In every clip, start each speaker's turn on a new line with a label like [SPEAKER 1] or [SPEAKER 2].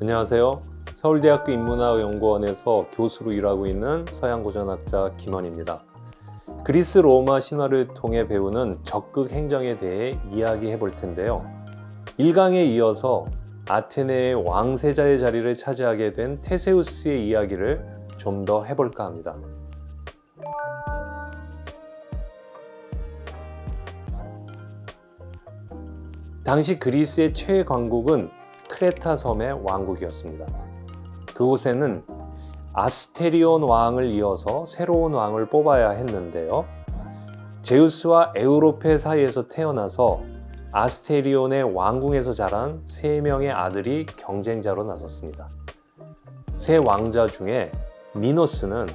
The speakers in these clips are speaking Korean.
[SPEAKER 1] 안녕하세요. 서울대학교 인문학연구원에서 교수로 일하고 있는 서양고전학자 김원입니다. 그리스 로마 신화를 통해 배우는 적극 행정에 대해 이야기해 볼 텐데요. 1강에 이어서 아테네의 왕세자의 자리를 차지하게 된 테세우스의 이야기를 좀 더 해볼까 합니다. 당시 그리스의 최강국은 크레타 섬의 왕국이었습니다. 그곳에는 아스테리온 왕을 이어서 새로운 왕을 뽑아야 했는데요. 제우스와 에우로페 사이에서 태어나서 아스테리온의 왕궁에서 자란 3명의 아들이 경쟁자로 나섰습니다. 세 왕자 중에 미노스는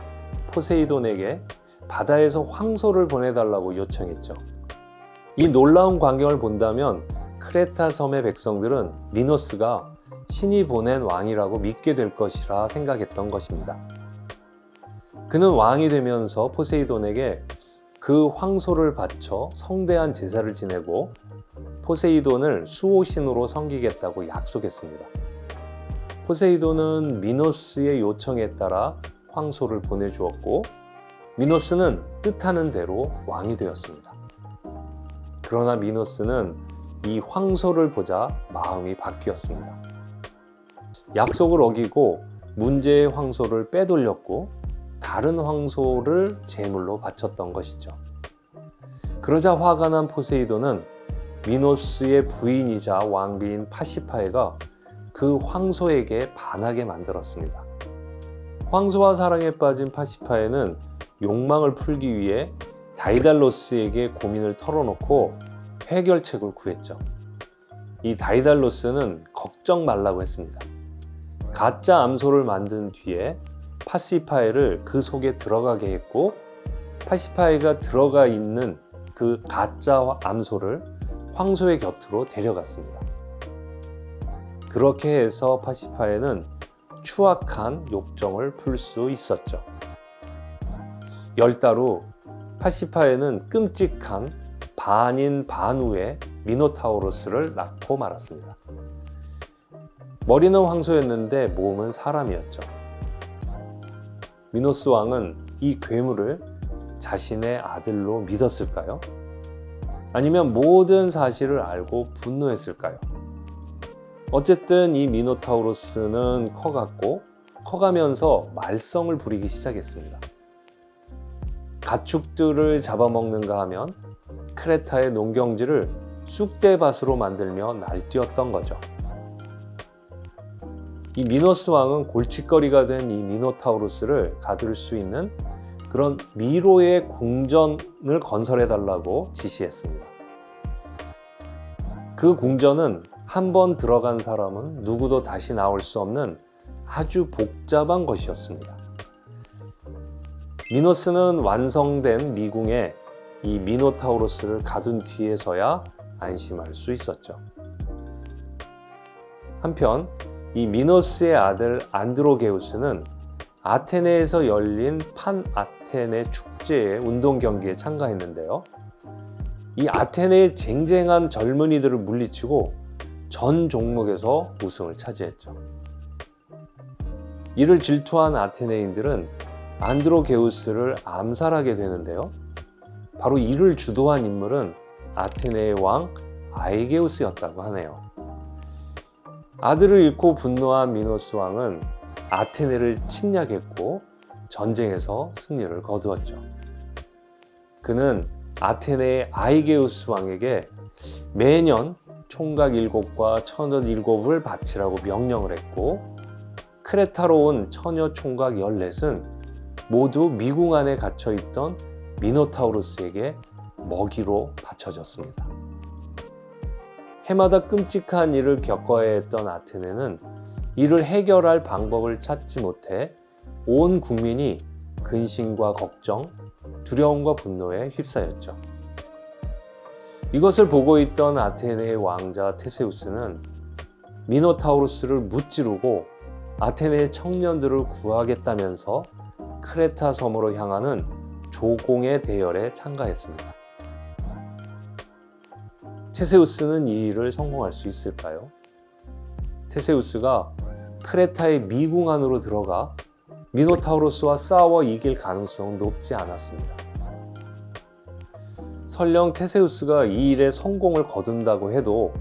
[SPEAKER 1] 포세이돈에게 바다에서 황소를 보내달라고 요청했죠. 이 놀라운 광경을 본다면 크레타 섬의 백성들은 미노스가 신이 보낸 왕이라고 믿게 될 것이라 생각했던 것입니다. 그는 왕이 되면서 포세이돈에게 그 황소를 바쳐 성대한 제사를 지내고 포세이돈을 수호신으로 섬기겠다고 약속했습니다. 포세이돈은 미노스의 요청에 따라 황소를 보내주었고 미노스는 뜻하는 대로 왕이 되었습니다. 그러나 미노스는 이 황소를 보자 마음이 바뀌었습니다. 약속을 어기고 문제의 황소를 빼돌렸고 다른 황소를 제물로 바쳤던 것이죠. 그러자 화가 난 포세이돈은 미노스의 부인이자 왕비인 파시파에가 그 황소에게 반하게 만들었습니다. 황소와 사랑에 빠진 파시파에는 욕망을 풀기 위해 다이달로스에게 고민을 털어놓고 해결책을 구했죠. 이 다이달로스는 걱정 말라고 했습니다. 가짜 암소를 만든 뒤에 파시파에를 그 속에 들어가게 했고 파시파에가 들어가 있는 그 가짜 암소를 황소의 곁으로 데려갔습니다. 그렇게 해서 파시파에는 추악한 욕정을 풀 수 있었죠. 10달 후 파시파에는 끔찍한 반인 반우의 미노타우로스를 낳고 말았습니다. 머리는 황소였는데 몸은 사람이었죠. 미노스 왕은 이 괴물을 자신의 아들로 믿었을까요? 아니면 모든 사실을 알고 분노했을까요? 어쨌든 이 미노타우로스는 커가면서 말썽을 부리기 시작했습니다. 가축들을 잡아먹는가 하면 크레타의 농경지를 쑥대밭으로 만들며 날뛰었던 거죠. 이 미노스 왕은 골칫거리가 된 이 미노타우로스를 가둘 수 있는 그런 미로의 궁전을 건설해달라고 지시했습니다. 그 궁전은 한번 들어간 사람은 누구도 다시 나올 수 없는 아주 복잡한 것이었습니다. 미노스는 완성된 미궁에 이 미노타우로스를 가둔 뒤에서야 안심할 수 있었죠. 한편 이 미노스의 아들 안드로게우스는 아테네에서 열린 판아테네 축제의 운동 경기에 참가했는데요. 이 아테네의 쟁쟁한 젊은이들을 물리치고 전 종목에서 우승을 차지했죠. 이를 질투한 아테네인들은 안드로게우스를 암살하게 되는데요. 바로 이를 주도한 인물은 아테네의 왕 아이게우스였다고 하네요. 아들을 잃고 분노한 미노스 왕은 아테네를 침략했고 전쟁에서 승리를 거두었죠. 그는 아테네의 아이게우스 왕에게 매년 총각 7과 처녀 7을 바치라고 명령을 했고 크레타로 온 처녀 총각 14은 모두 미궁 안에 갇혀있던 미노타우로스에게 먹이로 바쳐졌습니다. 해마다 끔찍한 일을 겪어야 했던 아테네는 이를 해결할 방법을 찾지 못해 온 국민이 근심과 걱정, 두려움과 분노에 휩싸였죠. 이것을 보고 있던 아테네의 왕자 테세우스는 미노타우로스를 무찌르고 아테네의 청년들을 구하겠다면서 크레타 섬으로 향하는 조공의 대열에 참가했습니다. 테세우스는 이 일을 성공할 수 있을까요? 테세우스가 크레타의 미궁 안으로 들어가 미노타우로스와 싸워 이길 가능성은 높지 않았습니다. 설령 테세우스가 이 일에 성공을 거둔다고 해도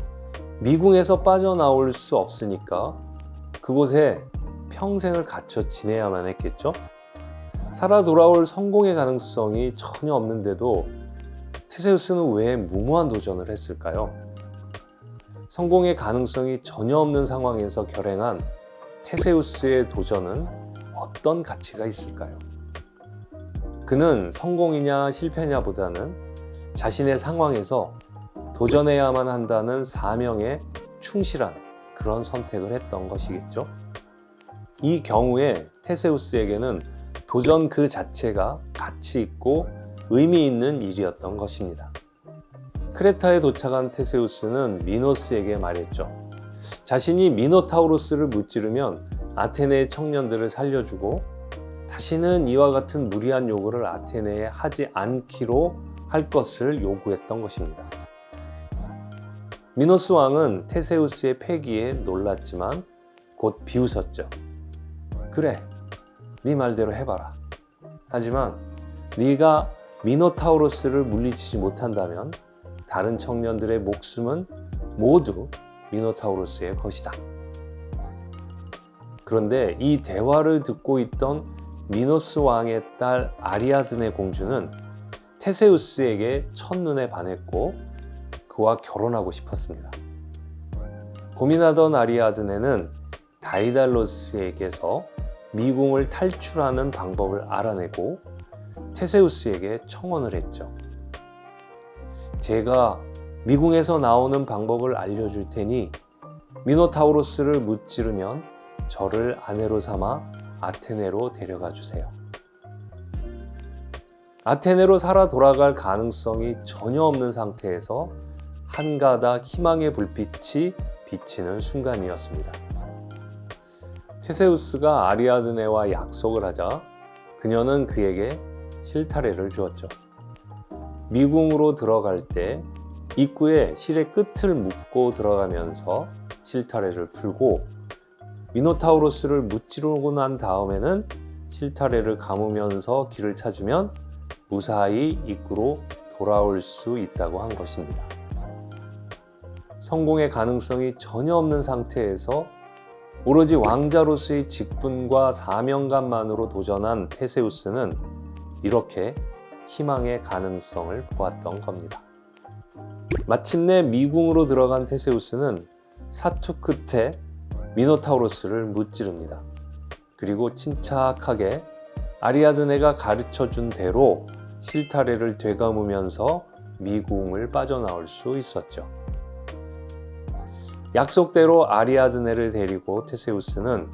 [SPEAKER 1] 미궁에서 빠져나올 수 없으니까 그곳에 평생을 갇혀 지내야만 했겠죠? 살아 돌아올 성공의 가능성이 전혀 없는데도 테세우스는 왜 무모한 도전을 했을까요? 성공의 가능성이 전혀 없는 상황에서 결행한 테세우스의 도전은 어떤 가치가 있을까요? 그는 성공이냐 실패냐보다는 자신의 상황에서 도전해야만 한다는 사명에 충실한 그런 선택을 했던 것이겠죠. 이 경우에 테세우스에게는 도전 그 자체가 가치 있고 의미 있는 일이었던 것입니다. 크레타에 도착한 테세우스는 미노스에게 말했죠. 자신이 미노타우로스를 무찌르면 아테네의 청년들을 살려주고 다시는 이와 같은 무리한 요구를 아테네에 하지 않기로 할 것을 요구했던 것입니다. 미노스 왕은 테세우스의 패기에 놀랐지만 곧 비웃었죠. 그래, 네 말대로 해봐라. 하지만 네가 미노타우로스를 물리치지 못한다면 다른 청년들의 목숨은 모두 미노타우로스의 것이다. 그런데 이 대화를 듣고 있던 미노스 왕의 딸 아리아드네 공주는 테세우스에게 첫눈에 반했고 그와 결혼하고 싶었습니다. 고민하던 아리아드네는 다이달로스에게서 미궁을 탈출하는 방법을 알아내고 테세우스에게 청혼을 했죠. 제가 미궁에서 나오는 방법을 알려줄 테니 미노타우로스를 무찌르면 저를 아내로 삼아 아테네로 데려가 주세요. 아테네로 살아 돌아갈 가능성이 전혀 없는 상태에서 한 가닥 희망의 불빛이 비치는 순간이었습니다. 테세우스가 아리아드네와 약속을 하자 그녀는 그에게 실타래를 주었죠. 미궁으로 들어갈 때 입구에 실의 끝을 묶고 들어가면서 실타래를 풀고 미노타우로스를 무찌르고 난 다음에는 실타래를 감으면서 길을 찾으면 무사히 입구로 돌아올 수 있다고 한 것입니다. 성공의 가능성이 전혀 없는 상태에서 오로지 왕자로서의 직분과 사명감만으로 도전한 테세우스는 이렇게 희망의 가능성을 보았던 겁니다. 마침내 미궁으로 들어간 테세우스는 사투 끝에 미노타우로스를 무찌릅니다. 그리고 침착하게 아리아드네가 가르쳐준 대로 실타래를 되감으면서 미궁을 빠져나올 수 있었죠. 약속대로 아리아드네를 데리고 테세우스는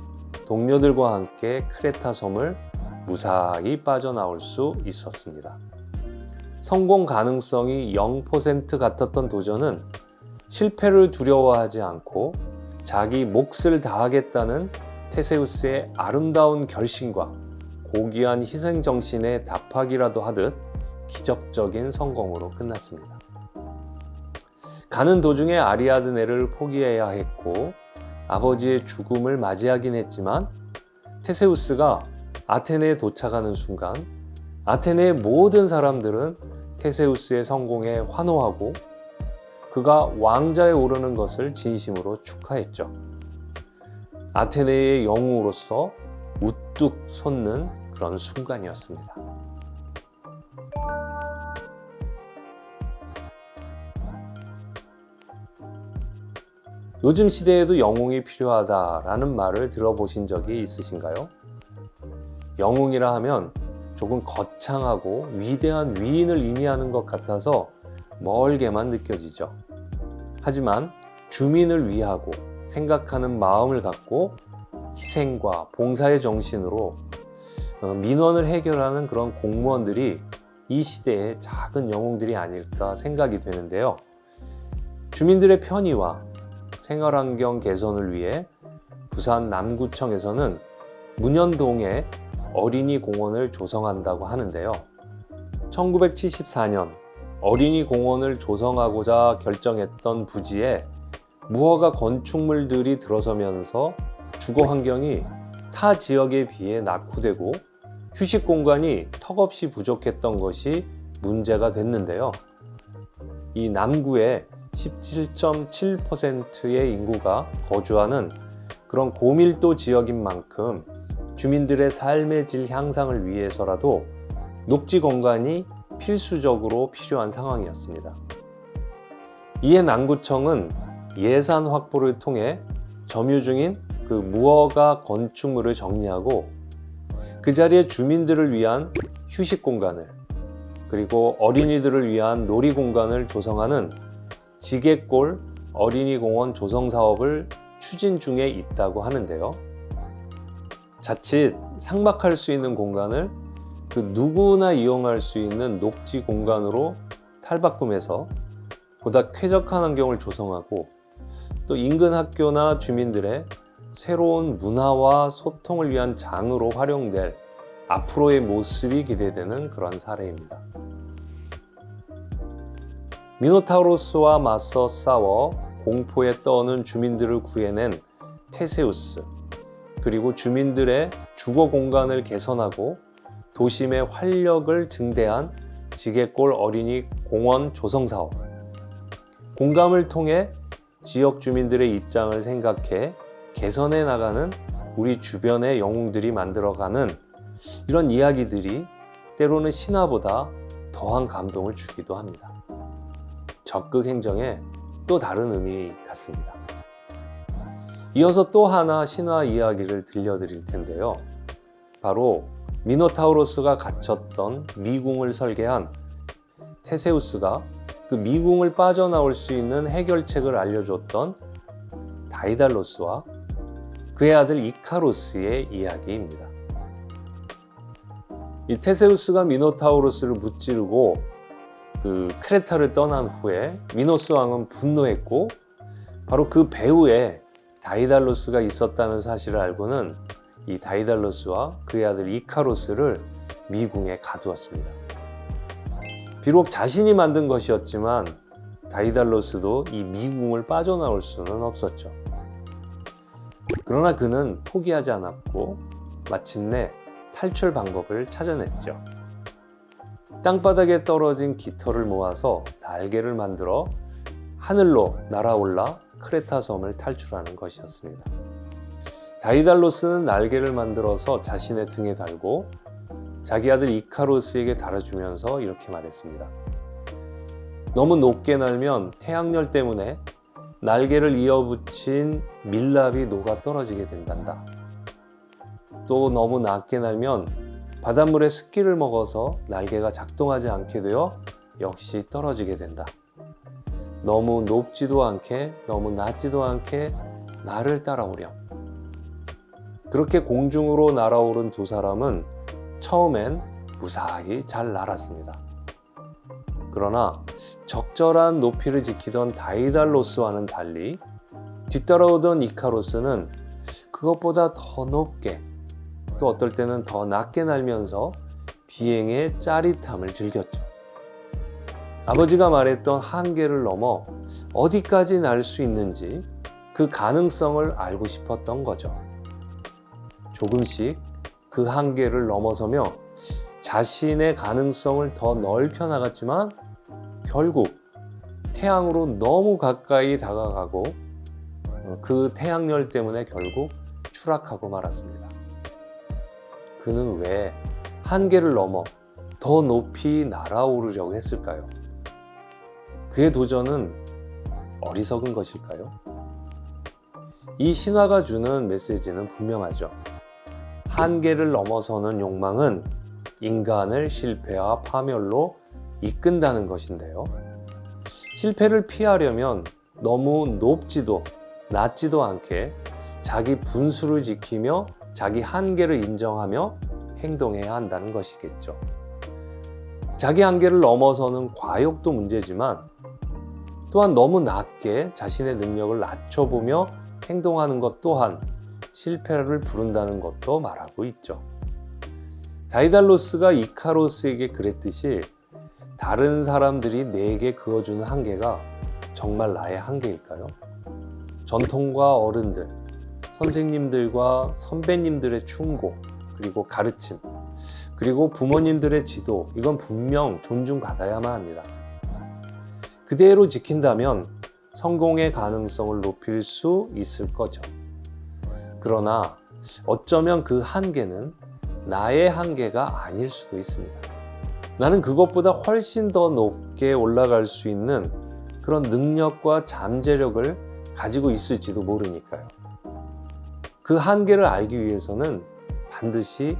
[SPEAKER 1] 동료들과 함께 크레타 섬을 무사히 빠져나올 수 있었습니다. 성공 가능성이 0% 같았던 도전은 실패를 두려워하지 않고 자기 몫을 다하겠다는 테세우스의 아름다운 결심과 고귀한 희생정신에 답하기라도 하듯 기적적인 성공으로 끝났습니다. 가는 도중에 아리아드네를 포기해야 했고 아버지의 죽음을 맞이하긴 했지만 테세우스가 아테네에 도착하는 순간 아테네의 모든 사람들은 테세우스의 성공에 환호하고 그가 왕자에 오르는 것을 진심으로 축하했죠. 아테네의 영웅으로서 우뚝 솟는 그런 순간이었습니다. 요즘 시대에도 영웅이 필요하다라는 말을 들어보신 적이 있으신가요? 영웅이라 하면 조금 거창하고 위대한 위인을 의미하는 것 같아서 멀게만 느껴지죠. 하지만 주민을 위하고 생각하는 마음을 갖고 희생과 봉사의 정신으로 민원을 해결하는 그런 공무원들이 이 시대의 작은 영웅들이 아닐까 생각이 되는데요. 주민들의 편의와 생활환경 개선을 위해 부산 남구청에서는 문현동에 어린이 공원을 조성한다고 하는데요. 1974년 어린이 공원을 조성하고자 결정했던 부지에 무허가 건축물들이 들어서면서 주거 환경이 타 지역에 비해 낙후되고 휴식 공간이 턱없이 부족했던 것이 문제가 됐는데요. 이 남구의 17.7%의 인구가 거주하는 그런 고밀도 지역인 만큼 주민들의 삶의 질 향상을 위해서라도 녹지 공간이 필수적으로 필요한 상황이었습니다. 이에 남구청은 예산 확보를 통해 점유 중인 그 무허가 건축물을 정리하고 그 자리에 주민들을 위한 휴식 공간을 그리고 어린이들을 위한 놀이 공간을 조성하는 지게골 어린이공원 조성 사업을 추진 중에 있다고 하는데요. 자칫 삭막할 수 있는 공간을 그 누구나 이용할 수 있는 녹지 공간으로 탈바꿈해서 보다 쾌적한 환경을 조성하고 또 인근 학교나 주민들의 새로운 문화와 소통을 위한 장으로 활용될 앞으로의 모습이 기대되는 그런 사례입니다. 미노타우로스와 맞서 싸워 공포에 떠오는 주민들을 구해낸 테세우스, 그리고 주민들의 주거 공간을 개선하고 도심의 활력을 증대한 지게골 어린이 공원 조성 사업, 공감을 통해 지역 주민들의 입장을 생각해 개선해 나가는 우리 주변의 영웅들이 만들어가는 이런 이야기들이 때로는 신화보다 더한 감동을 주기도 합니다. 적극 행정의 또 다른 의미 같습니다. 이어서 또 하나 신화 이야기를 들려드릴 텐데요. 바로 미노타우로스가 갇혔던 미궁을 설계한 테세우스가 그 미궁을 빠져나올 수 있는 해결책을 알려줬던 다이달로스와 그의 아들 이카로스의 이야기입니다. 이 테세우스가 미노타우로스를 무찌르고 그 크레타를 떠난 후에 미노스 왕은 분노했고 바로 그 배후에 다이달로스가 있었다는 사실을 알고는 이 다이달로스와 그의 아들 이카로스를 미궁에 가두었습니다. 비록 자신이 만든 것이었지만 다이달로스도 이 미궁을 빠져나올 수는 없었죠. 그러나 그는 포기하지 않았고 마침내 탈출 방법을 찾아냈죠. 땅바닥에 떨어진 깃털을 모아서 날개를 만들어 하늘로 날아올라 크레타 섬을 탈출하는 것이었습니다. 다이달로스는 날개를 만들어서 자신의 등에 달고 자기 아들 이카로스에게 달아주면서 이렇게 말했습니다. 너무 높게 날면 태양열 때문에 날개를 이어붙인 밀랍이 녹아 떨어지게 된단다. 또 너무 낮게 날면 바닷물에 습기를 먹어서 날개가 작동하지 않게 되어 역시 떨어지게 된다. 너무 높지도 않게 너무 낮지도 않게 나를 따라오렴. 그렇게 공중으로 날아오른 두 사람은 처음엔 무사히 잘 날았습니다. 그러나 적절한 높이를 지키던 다이달로스와는 달리 뒤따라오던 이카로스는 그것보다 더 높게 또 어떨 때는 더 낮게 날면서 비행의 짜릿함을 즐겼죠. 아버지가 말했던 한계를 넘어 어디까지 날 수 있는지 그 가능성을 알고 싶었던 거죠. 조금씩 그 한계를 넘어서며 자신의 가능성을 더 넓혀 나갔지만 결국 태양으로 너무 가까이 다가가고 그 태양열 때문에 결국 추락하고 말았습니다. 그는 왜 한계를 넘어 더 높이 날아오르려고 했을까요? 그의 도전은 어리석은 것일까요? 이 신화가 주는 메시지는 분명하죠. 한계를 넘어서는 욕망은 인간을 실패와 파멸로 이끈다는 것인데요. 실패를 피하려면 너무 높지도 낮지도 않게 자기 분수를 지키며 자기 한계를 인정하며 행동해야 한다는 것이겠죠. 자기 한계를 넘어서는 과욕도 문제지만 또한 너무 낮게 자신의 능력을 낮춰보며 행동하는 것 또한 실패를 부른다는 것도 말하고 있죠. 다이달로스가 이카로스에게 그랬듯이 다른 사람들이 내게 그어주는 한계가 정말 나의 한계일까요? 전통과 어른들, 선생님들과 선배님들의 충고, 그리고 가르침, 그리고 부모님들의 지도, 이건 분명 존중받아야만 합니다. 그대로 지킨다면 성공의 가능성을 높일 수 있을 거죠. 그러나 어쩌면 그 한계는 나의 한계가 아닐 수도 있습니다. 나는 그것보다 훨씬 더 높게 올라갈 수 있는 그런 능력과 잠재력을 가지고 있을지도 모르니까요. 그 한계를 알기 위해서는 반드시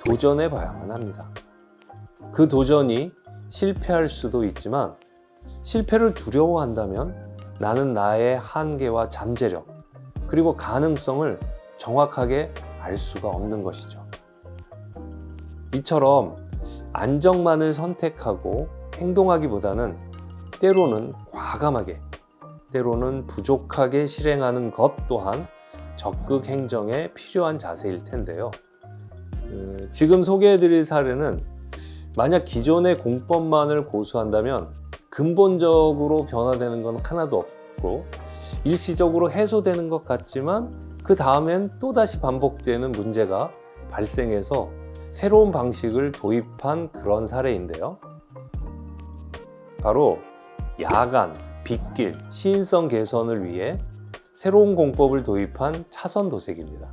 [SPEAKER 1] 도전해 봐야만 합니다. 그 도전이 실패할 수도 있지만 실패를 두려워한다면 나는 나의 한계와 잠재력 그리고 가능성을 정확하게 알 수가 없는 것이죠. 이처럼 안정만을 선택하고 행동하기보다는 때로는 과감하게, 때로는 부족하게 실행하는 것 또한 적극 행정에 필요한 자세일 텐데요. 지금 소개해드릴 사례는 만약 기존의 공법만을 고수한다면 근본적으로 변화되는 건 하나도 없고 일시적으로 해소되는 것 같지만 그 다음엔 또다시 반복되는 문제가 발생해서 새로운 방식을 도입한 그런 사례인데요. 바로 야간, 빗길, 시인성 개선을 위해 새로운 공법을 도입한 차선 도색입니다.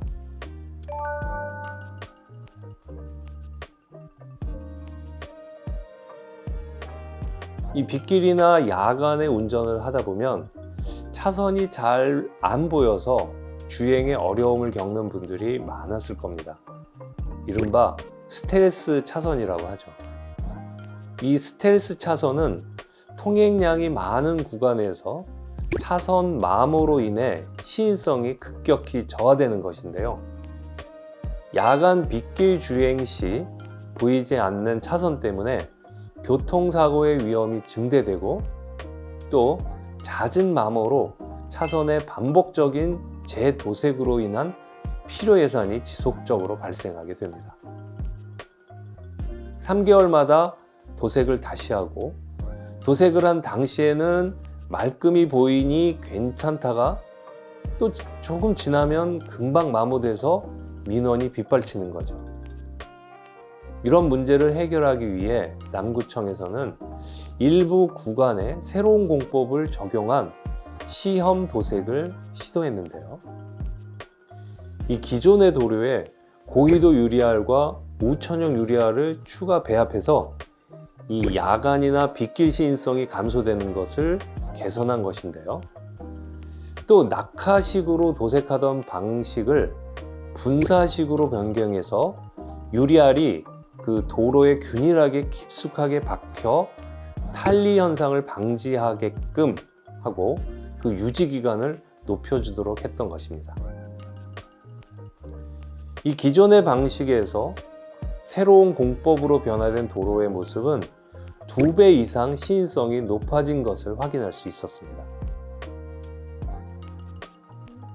[SPEAKER 1] 이 빗길이나 야간에 운전을 하다 보면 차선이 잘 안 보여서 주행에 어려움을 겪는 분들이 많았을 겁니다. 이른바 스텔스 차선이라고 하죠. 이 스텔스 차선은 통행량이 많은 구간에서 차선 마모로 인해 시인성이 급격히 저하되는 것인데요. 야간 빗길 주행 시 보이지 않는 차선 때문에 교통사고의 위험이 증대되고 또 잦은 마모로 차선의 반복적인 재도색으로 인한 필요 예산이 지속적으로 발생하게 됩니다. 3개월마다 도색을 다시 하고 도색을 한 당시에는 말끔히 보이니 괜찮다가 또 조금 지나면 금방 마모돼서 민원이 빗발치는 거죠. 이런 문제를 해결하기 위해 남구청에서는 일부 구간에 새로운 공법을 적용한 시험 도색을 시도했는데요. 이 기존의 도로에 고위도 유리알과 우천형 유리알을 추가 배합해서 이 야간이나 빗길 시인성이 감소되는 것을 개선한 것인데요. 또 낙하식으로 도색하던 방식을 분사식으로 변경해서 유리알이 그 도로에 균일하게 깊숙하게 박혀 탈리 현상을 방지하게끔 하고 그 유지 기간을 높여주도록 했던 것입니다. 이 기존의 방식에서 새로운 공법으로 변화된 도로의 모습은 2배 이상 시인성이 높아진 것을 확인할 수 있었습니다.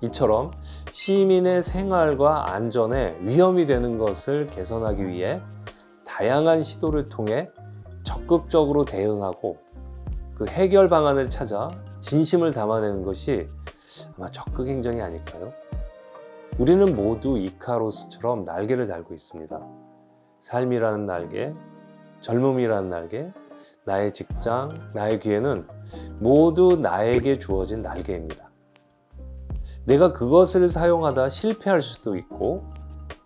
[SPEAKER 1] 이처럼 시민의 생활과 안전에 위험이 되는 것을 개선하기 위해 다양한 시도를 통해 적극적으로 대응하고 그 해결 방안을 찾아 진심을 담아내는 것이 아마 적극 행정이 아닐까요? 우리는 모두 이카로스처럼 날개를 달고 있습니다. 삶이라는 날개, 젊음이라는 날개, 나의 직장, 나의 기회는 모두 나에게 주어진 날개입니다. 내가 그것을 사용하다 실패할 수도 있고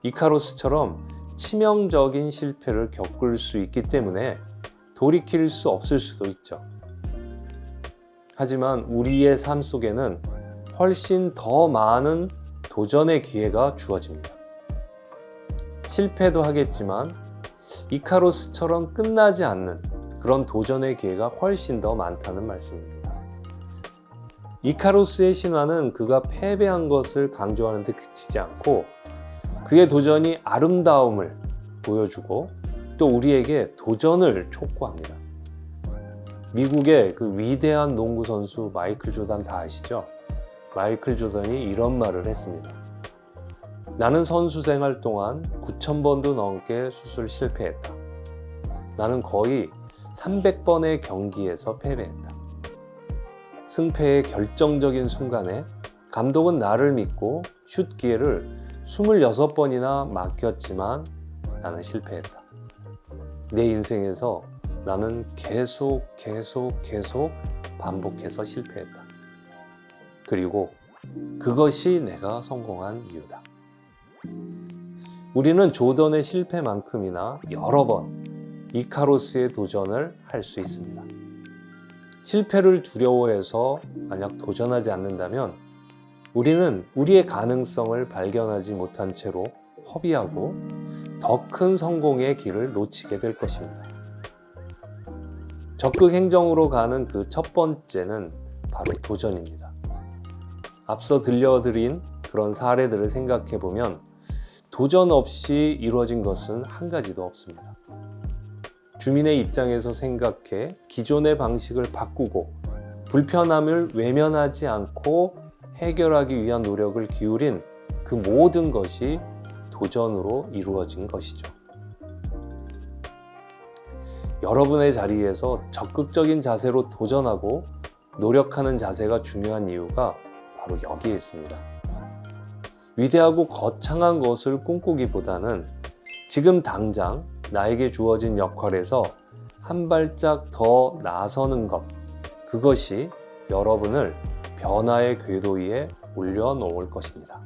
[SPEAKER 1] 이카로스처럼 치명적인 실패를 겪을 수 있기 때문에 돌이킬 수 없을 수도 있죠. 하지만 우리의 삶 속에는 훨씬 더 많은 도전의 기회가 주어집니다. 실패도 하겠지만 이카로스처럼 끝나지 않는 그런 도전의 기회가 훨씬 더 많다는 말씀입니다. 이카로스의 신화는 그가 패배한 것을 강조하는 데 그치지 않고 그의 도전이 아름다움을 보여주고 또 우리에게 도전을 촉구합니다. 미국의 그 위대한 농구 선수 마이클 조던 다 아시죠? 마이클 조던이 이런 말을 했습니다. 나는 선수 생활 동안 9,000번도 넘게 수술 실패했다. 나는 거의 300번의 경기에서 패배했다. 승패의 결정적인 순간에 감독은 나를 믿고 슛 기회를 26번이나 맡겼지만 나는 실패했다. 내 인생에서 나는 계속 반복해서 실패했다. 그리고 그것이 내가 성공한 이유다. 우리는 조던의 실패만큼이나 여러 번 이카로스의 도전을 할 수 있습니다. 실패를 두려워해서 만약 도전하지 않는다면 우리는 우리의 가능성을 발견하지 못한 채로 허비하고 더 큰 성공의 길을 놓치게 될 것입니다. 적극 행정으로 가는 그 첫 번째는 바로 도전입니다. 앞서 들려드린 그런 사례들을 생각해 보면 도전 없이 이루어진 것은 한 가지도 없습니다. 주민의 입장에서 생각해 기존의 방식을 바꾸고 불편함을 외면하지 않고 해결하기 위한 노력을 기울인 그 모든 것이 도전으로 이루어진 것이죠. 여러분의 자리에서 적극적인 자세로 도전하고 노력하는 자세가 중요한 이유가 바로 여기에 있습니다. 위대하고 거창한 것을 꿈꾸기보다는 지금 당장 나에게 주어진 역할에서 한 발짝 더 나서는 것, 그것이 여러분을 변화의 궤도 위에 올려놓을 것입니다.